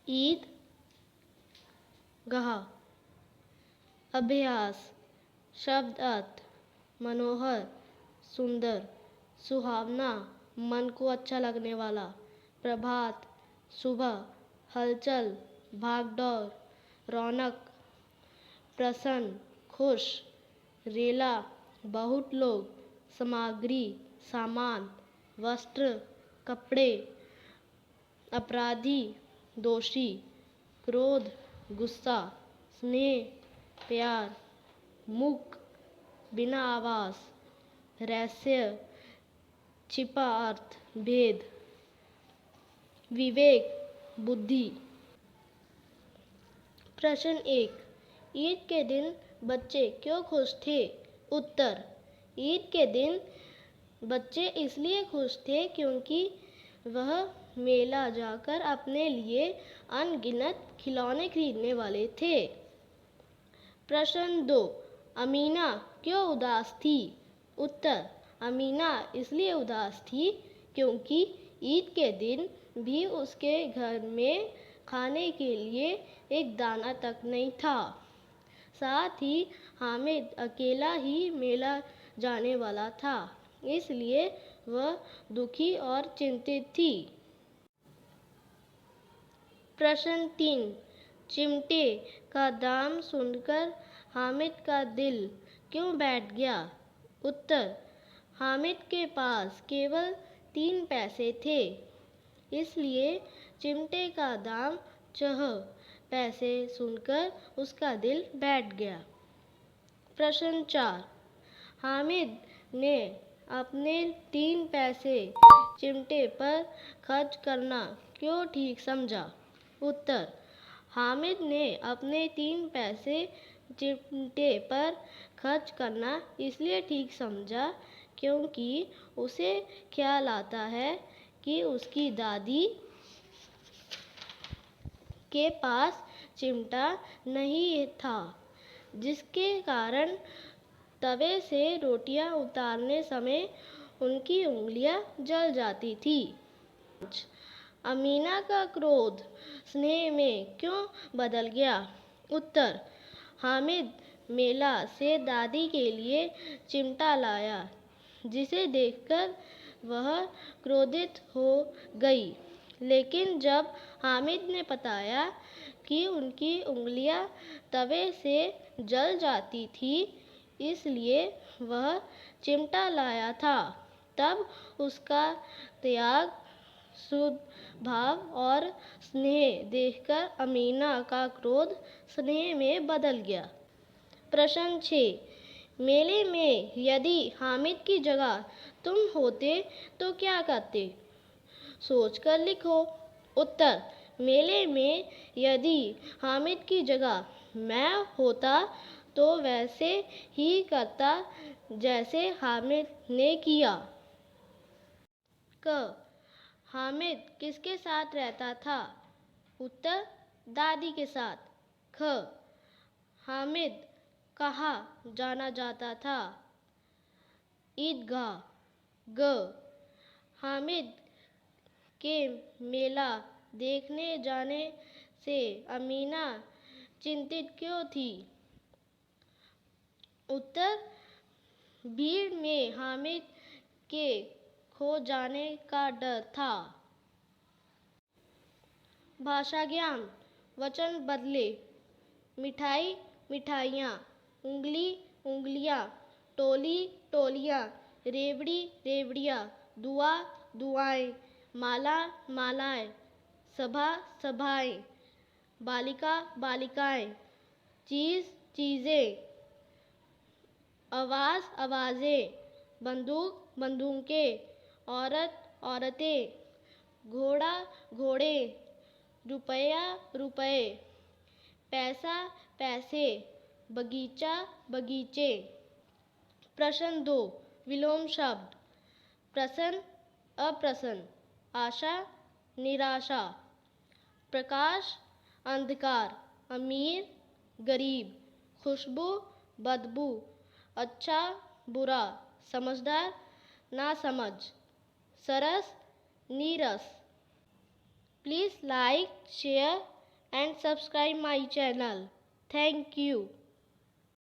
ईद गाह। अभ्यास। शब्द अर्थ। मनोहर, सुंदर, सुहावना, मन को अच्छा लगने वाला। प्रभात, सुबह, हलचल, भागदौड़, रौनक। प्रसन्न, खुश, रेला, बहुत लोग, सामग्री, सामान, वस्त्र, कपड़े। अपराधी, दोषी, क्रोध, गुस्सा, स्नेह, प्यार। मूक, बिना आवाज, रहस्य, छिपा अर्थ, भेद। विवेक, बुद्धि। प्रश्न 1। ईद के दिन बच्चे क्यों खुश थे? उत्तर। ईद के दिन बच्चे इसलिए खुश थे क्योंकि वह मेला जाकर अपने लिए अनगिनत खिलौने खरीदने वाले थे। प्रश्न 2। अमीना क्यों उदास थी? उत्तर। अमीना इसलिए उदास थी क्योंकि ईद के दिन भी उसके घर में खाने के लिए एक दाना तक नहीं था। साथ ही हामिद अकेला ही मेला जाने वाला था, इसलिए वह दुखी और चिंतित थी। प्रश्न 3। चिमटे का दाम सुनकर हामिद का दिल क्यों बैठ गया? उत्तर। हामिद के पास केवल 3 पैसे थे, इसलिए चिमटे का दाम 6 पैसे सुनकर उसका दिल बैठ गया। प्रश्न 4। हामिद ने अपने 3 पैसे चिमटे पर खर्च करना क्यों ठीक समझा? उत्तर। हामिद ने अपने 3 पैसे चिमटे पर खर्च करना इसलिए ठीक समझा क्योंकि उसे ख्याल आता है कि उसकी दादी के पास चिमटा नहीं था, जिसके कारण तवे से रोटियां उतारने समय उनकी उंगलियां जल जाती थी। अमीना का क्रोध स्नेह में क्यों बदल गया? उत्तर। हामिद मेला से दादी के लिए चिमटा लाया, जिसे देखकर वह क्रोधित हो गई। लेकिन जब हामिद ने बताया कि उनकी उंगलियां तवे से जल जाती थी, इसलिए वह चिमटा लाया था, तब उसका त्याग, शुद्ध भाव और स्नेह देखकर अमीना का क्रोध स्नेह में बदल गया। प्रश्न 6। मेले में यदि हामिद की जगह तुम होते तो क्या करते? सोचकर लिखो। उत्तर। मेले में यदि हामिद की जगह मैं होता तो वैसे ही करता जैसे हामिद ने किया। क। हामिद किसके साथ रहता था? उत्तर। दादी के साथ। ख। हामिद कहाँ जाना जाता था? ईदगाह। ग। हामिद के मेला देखने जाने से अमीना चिंतित क्यों थी? उत्तर। भीड़ में हामिद के खो जाने का डर था। भाषा ज्ञान। वचन बदले। मिठाई, मिठाइयाँ। उंगली, उंगलियाँ। टोली, टोलियाँ। रेवड़ी, रेवड़ियाँ। दुआ, दुआएं। माला, मालाएं। सभा, सभाएं। बालिका, बालिकाएं। चीज़, चीज़ें। आवाज़, आवाज़ें। बंदूक, बंदूकें। औरत, औरतें। घोड़ा, घोड़े। रुपया, रुपए। पैसा, पैसे। बगीचा, बगीचे। प्रश्न 2। विलोम शब्द। प्रसन्न, अप्रसन्न। आशा, निराशा। प्रकाश, अंधकार। अमीर, गरीब। खुशबू, बदबू। अच्छा, बुरा। समझदार, नासमझ। सरस, नीरस। Please like, share and subscribe my channel. Thank you.